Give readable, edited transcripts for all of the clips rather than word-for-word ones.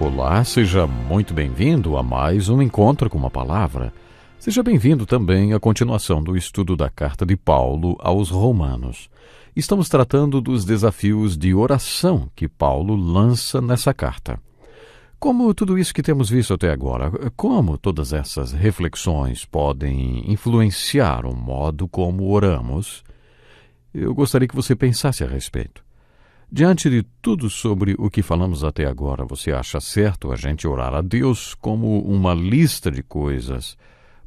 Olá, seja muito bem-vindo a mais um Encontro com uma Palavra. Seja bem-vindo também à continuação do estudo da carta de Paulo aos Romanos. Estamos tratando dos desafios de oração que Paulo lança nessa carta. Como tudo isso que temos visto até agora, como todas essas reflexões podem influenciar o modo como oramos, eu gostaria que você pensasse a respeito. Diante de tudo sobre o que falamos até agora, você acha certo a gente orar a Deus como uma lista de coisas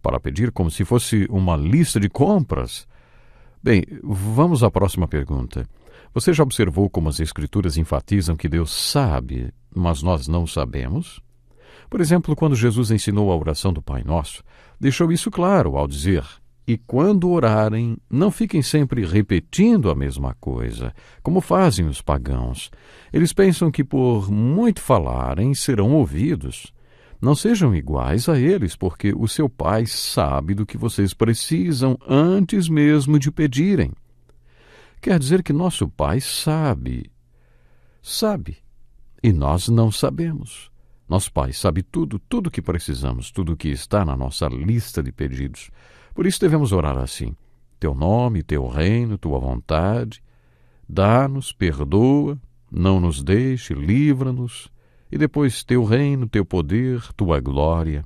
para pedir, como se fosse uma lista de compras? Bem, vamos à próxima pergunta. Você já observou como as Escrituras enfatizam que Deus sabe, mas nós não sabemos? Por exemplo, quando Jesus ensinou a oração do Pai Nosso, deixou isso claro ao dizer: "E quando orarem, não fiquem sempre repetindo a mesma coisa, como fazem os pagãos. Eles pensam que por muito falarem serão ouvidos. Não sejam iguais a eles, porque o seu Pai sabe do que vocês precisam antes mesmo de pedirem." Quer dizer que nosso Pai sabe, e nós não sabemos. Nosso Pai sabe tudo o que precisamos, tudo o que está na nossa lista de pedidos. Por isso devemos orar assim: Teu nome, Teu reino, Tua vontade, dá-nos, perdoa, não nos deixe, livra-nos, e depois Teu reino, Teu poder, Tua glória.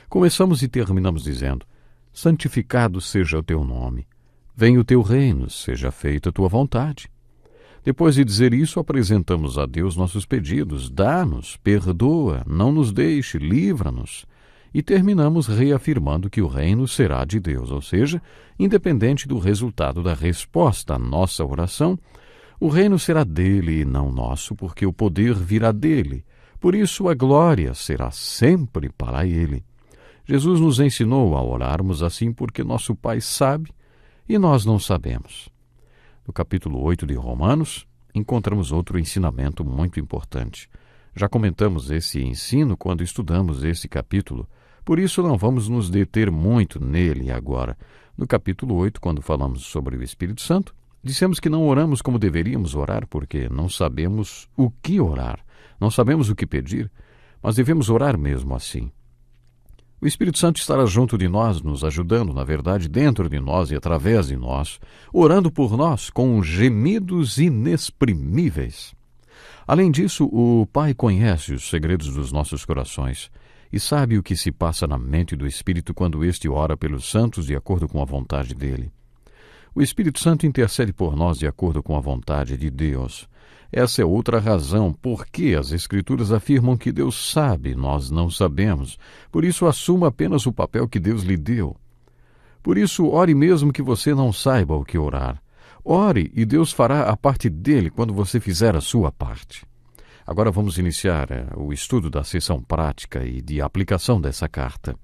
Começamos e terminamos dizendo: santificado seja o Teu nome, venha o Teu reino, seja feita a Tua vontade. Depois de dizer isso, apresentamos a Deus nossos pedidos: dá-nos, perdoa, não nos deixe, livra-nos. E terminamos reafirmando que o reino será de Deus, ou seja, independente do resultado da resposta à nossa oração, o reino será dele e não nosso, porque o poder virá dele. Por isso a glória será sempre para ele. Jesus nos ensinou a orarmos assim porque nosso Pai sabe e nós não sabemos. No capítulo 8 de Romanos, encontramos outro ensinamento muito importante. Já comentamos esse ensino quando estudamos esse capítulo, por isso não vamos nos deter muito nele agora. No capítulo 8, quando falamos sobre o Espírito Santo, dissemos que não oramos como deveríamos orar porque não sabemos o que orar, não sabemos o que pedir, mas devemos orar mesmo assim. O Espírito Santo estará junto de nós, nos ajudando, na verdade, dentro de nós e através de nós, orando por nós com gemidos inexprimíveis. Além disso, o Pai conhece os segredos dos nossos corações e sabe o que se passa na mente do Espírito quando este ora pelos santos de acordo com a vontade dele. O Espírito Santo intercede por nós de acordo com a vontade de Deus. Essa é outra razão por que as Escrituras afirmam que Deus sabe, nós não sabemos. Por isso, assuma apenas o papel que Deus lhe deu. Por isso, ore mesmo que você não saiba o que orar. Ore e Deus fará a parte dele quando você fizer a sua parte. Agora vamos iniciar o estudo da seção prática e de aplicação dessa carta.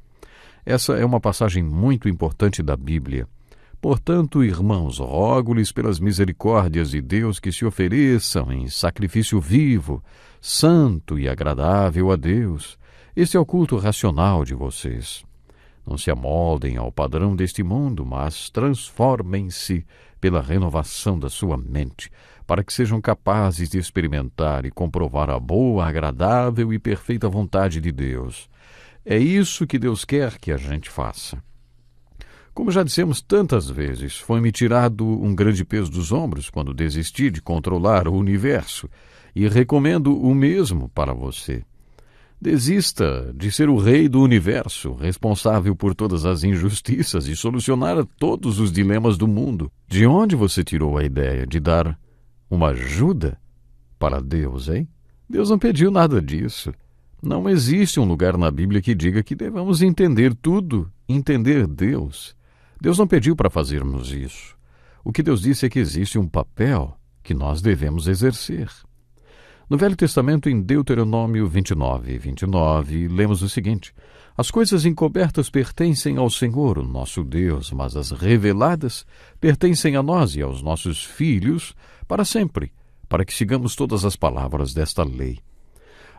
Essa é uma passagem muito importante da Bíblia. Portanto, irmãos, rogo-lhes pelas misericórdias de Deus que se ofereçam em sacrifício vivo, santo e agradável a Deus. Este é o culto racional de vocês. Não se amoldem ao padrão deste mundo, mas transformem-se pela renovação da sua mente, para que sejam capazes de experimentar e comprovar a boa, agradável e perfeita vontade de Deus. É isso que Deus quer que a gente faça. Como já dissemos tantas vezes, foi-me tirado um grande peso dos ombros quando desisti de controlar o universo, e recomendo o mesmo para você. Desista de ser o rei do universo, responsável por todas as injustiças e solucionar todos os dilemas do mundo. De onde você tirou a ideia de dar uma ajuda para Deus, hein? Deus não pediu nada disso. Não existe um lugar na Bíblia que diga que devamos entender tudo, entender Deus. Deus não pediu para fazermos isso. O que Deus disse é que existe um papel que nós devemos exercer. No Velho Testamento, em Deuteronômio 29, lemos o seguinte: as coisas encobertas pertencem ao Senhor, o nosso Deus, mas as reveladas pertencem a nós e aos nossos filhos para sempre, para que sigamos todas as palavras desta lei.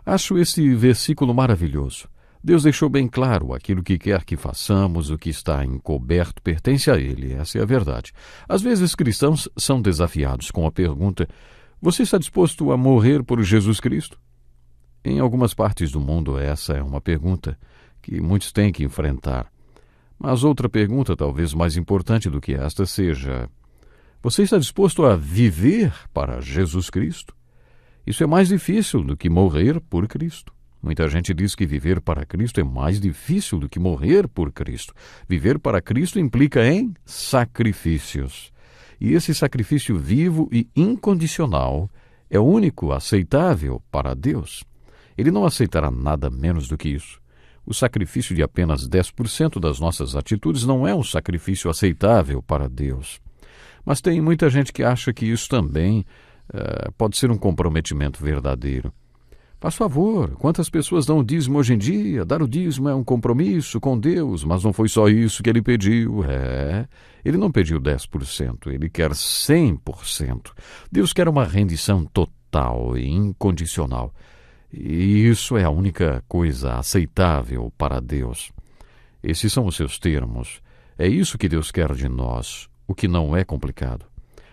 Acho este versículo maravilhoso. Deus deixou bem claro aquilo que quer que façamos, o que está encoberto pertence a Ele, essa é a verdade. Às vezes cristãos são desafiados com a pergunta: você está disposto a morrer por Jesus Cristo? Em algumas partes do mundo, essa é uma pergunta que muitos têm que enfrentar. Mas outra pergunta, talvez mais importante do que esta, seja: você está disposto a viver para Jesus Cristo? Isso é mais difícil do que morrer por Cristo. Muita gente diz que viver para Cristo é mais difícil do que morrer por Cristo. Viver para Cristo implica em sacrifícios. E esse sacrifício vivo e incondicional é o único aceitável para Deus. Ele não aceitará nada menos do que isso. O sacrifício de apenas 10% das nossas atitudes não é um sacrifício aceitável para Deus. Mas tem muita gente que acha que isso também pode ser um comprometimento verdadeiro. Faz favor, quantas pessoas dão o dízimo hoje em dia? Dar o dízimo é um compromisso com Deus, mas não foi só isso que ele pediu. Ele não pediu 10%, ele quer 100%. Deus quer uma rendição total e incondicional. E isso é a única coisa aceitável para Deus. Esses são os seus termos. É isso que Deus quer de nós, o que não é complicado.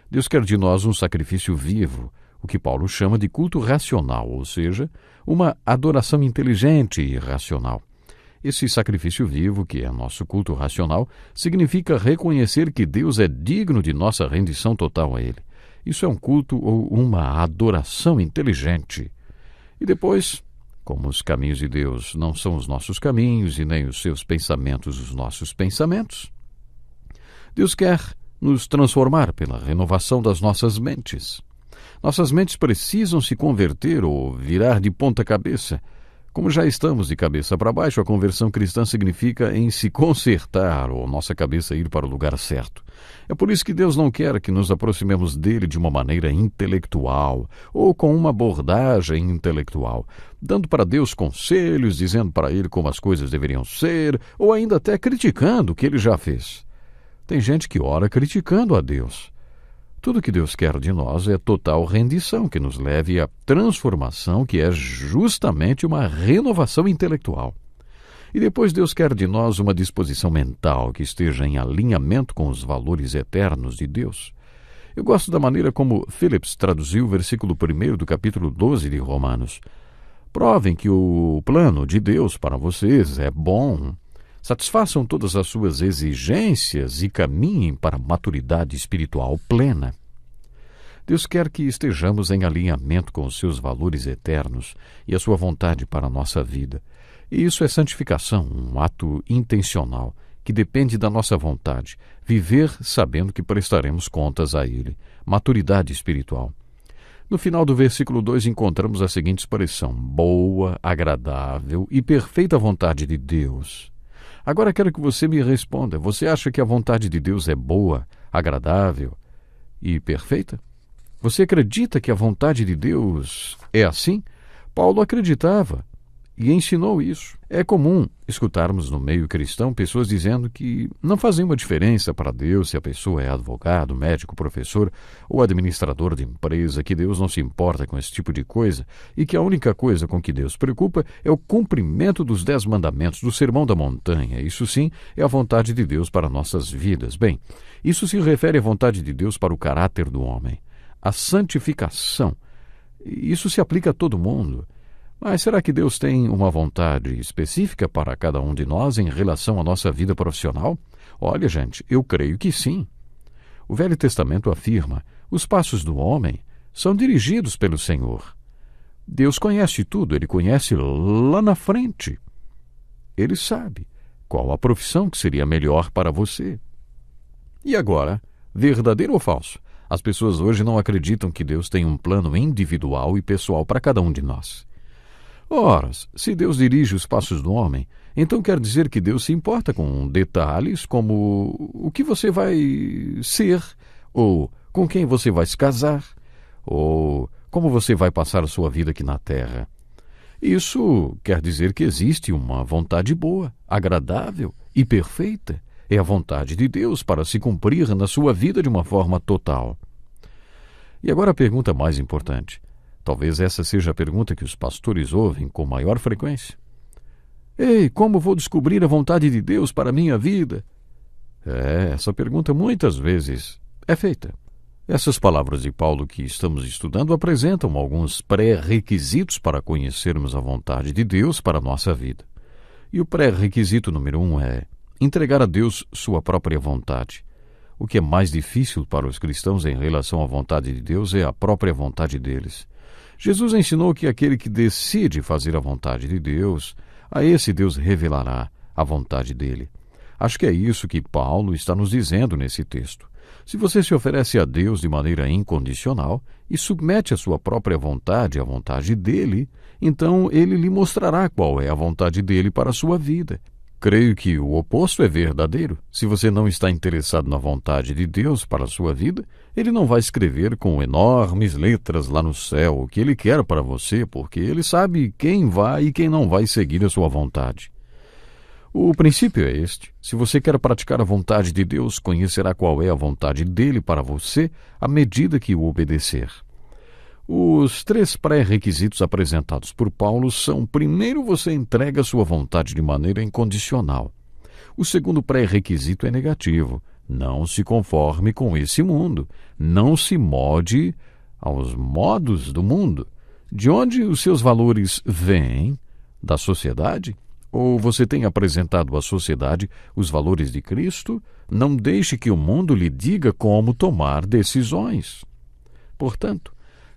Deus quer de nós um sacrifício vivo, o que Paulo chama de culto racional, ou seja, uma adoração inteligente e racional. Esse sacrifício vivo, que é nosso culto racional, significa reconhecer que Deus é digno de nossa rendição total a Ele. Isso é um culto ou uma adoração inteligente. E depois, como os caminhos de Deus não são os nossos caminhos e nem os seus pensamentos os nossos pensamentos, Deus quer nos transformar pela renovação das nossas mentes. Nossas mentes precisam se converter ou virar de ponta cabeça. Como já estamos de cabeça para baixo, a conversão cristã significa em se consertar ou nossa cabeça ir para o lugar certo. É por isso que Deus não quer que nos aproximemos dele de uma maneira intelectual ou com uma abordagem intelectual, dando para Deus conselhos, dizendo para ele como as coisas deveriam ser, ou ainda até criticando o que ele já fez. Tem gente que ora criticando a Deus. Tudo que Deus quer de nós é total rendição, que nos leve à transformação, que é justamente uma renovação intelectual. E depois Deus quer de nós uma disposição mental que esteja em alinhamento com os valores eternos de Deus. Eu gosto da maneira como Phillips traduziu o versículo 1 do capítulo 12 de Romanos. Provem que o plano de Deus para vocês é bom. Satisfaçam todas as suas exigências e caminhem para a maturidade espiritual plena. Deus quer que estejamos em alinhamento com os seus valores eternos e a sua vontade para a nossa vida. E isso é santificação, um ato intencional, que depende da nossa vontade, viver sabendo que prestaremos contas a Ele. Maturidade espiritual. No final do versículo 2 encontramos a seguinte expressão: boa, agradável e perfeita vontade de Deus. Agora quero que você me responda. Você acha que a vontade de Deus é boa, agradável e perfeita? Você acredita que a vontade de Deus é assim? Paulo acreditava e ensinou isso. É comum escutarmos no meio cristão pessoas dizendo que não fazem uma diferença para Deus se a pessoa é advogado, médico, professor ou administrador de empresa, que Deus não se importa com esse tipo de coisa e que a única coisa com que Deus se preocupa é o cumprimento dos 10 mandamentos do Sermão da Montanha. Isso sim é a vontade de Deus para nossas vidas. Bem, isso se refere à vontade de Deus para o caráter do homem. A santificação. Isso se aplica a todo mundo. Mas será que Deus tem uma vontade específica para cada um de nós em relação à nossa vida profissional? Olha, gente, eu creio que sim. O Velho Testamento afirma: os passos do homem são dirigidos pelo Senhor. Deus conhece tudo, Ele conhece lá na frente. Ele sabe qual a profissão que seria melhor para você. E agora, verdadeiro ou falso? As pessoas hoje não acreditam que Deus tem um plano individual e pessoal para cada um de nós. Ora, se Deus dirige os passos do homem, então quer dizer que Deus se importa com detalhes como o que você vai ser, ou com quem você vai se casar, ou como você vai passar a sua vida aqui na Terra. Isso quer dizer que existe uma vontade boa, agradável e perfeita. É a vontade de Deus para se cumprir na sua vida de uma forma total. E agora a pergunta mais importante. Talvez essa seja a pergunta que os pastores ouvem com maior frequência. Ei, como vou descobrir a vontade de Deus para a minha vida? Essa pergunta muitas vezes é feita. Essas palavras de Paulo que estamos estudando apresentam alguns pré-requisitos para conhecermos a vontade de Deus para a nossa vida. E o pré-requisito número 1 é entregar a Deus sua própria vontade. O que é mais difícil para os cristãos em relação à vontade de Deus é a própria vontade deles. Jesus ensinou que aquele que decide fazer a vontade de Deus, a esse Deus revelará a vontade dele. Acho que é isso que Paulo está nos dizendo nesse texto. Se você se oferece a Deus de maneira incondicional e submete a sua própria vontade à vontade dele, então ele lhe mostrará qual é a vontade dele para a sua vida. Creio que o oposto é verdadeiro. Se você não está interessado na vontade de Deus para a sua vida, ele não vai escrever com enormes letras lá no céu o que ele quer para você, porque ele sabe quem vai e quem não vai seguir a sua vontade. O princípio é este: se você quer praticar a vontade de Deus, conhecerá qual é a vontade dele para você à medida que o obedecer. Os 3 pré-requisitos apresentados por Paulo são: primeiro, você entrega sua vontade de maneira incondicional. O segundo pré-requisito é negativo: não se conforme com esse mundo, não se molde aos modos do mundo. De onde os seus valores vêm? Da sociedade? Ou você tem apresentado à sociedade os valores de Cristo? Não deixe que o mundo lhe diga como tomar decisões. Portanto,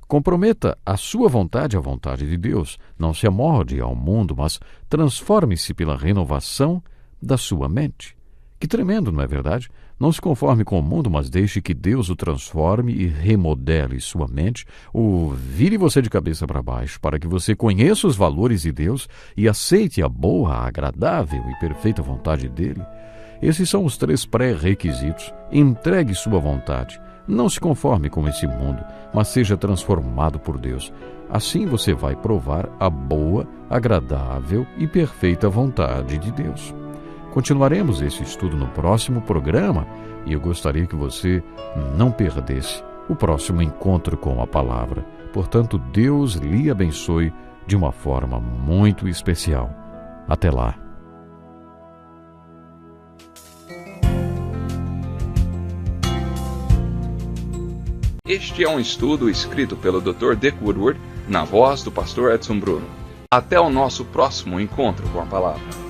comprometa a sua vontade à vontade de Deus. Não se amolde ao mundo, mas transforme-se pela renovação da sua mente. Que tremendo, não é verdade? Não se conforme com o mundo, mas deixe que Deus o transforme e remodele sua mente, ou vire você de cabeça para baixo, para que você conheça os valores de Deus e aceite a boa, agradável e perfeita vontade dele. Esses são os 3 pré-requisitos. Entregue sua vontade. Não se conforme com esse mundo, mas seja transformado por Deus. Assim você vai provar a boa, agradável e perfeita vontade de Deus. Continuaremos esse estudo no próximo programa e eu gostaria que você não perdesse o próximo encontro com a palavra. Portanto, Deus lhe abençoe de uma forma muito especial. Até lá. Este é um estudo escrito pelo Dr. Dick Woodward, na voz do pastor Edson Bruno. Até o nosso próximo encontro com a palavra.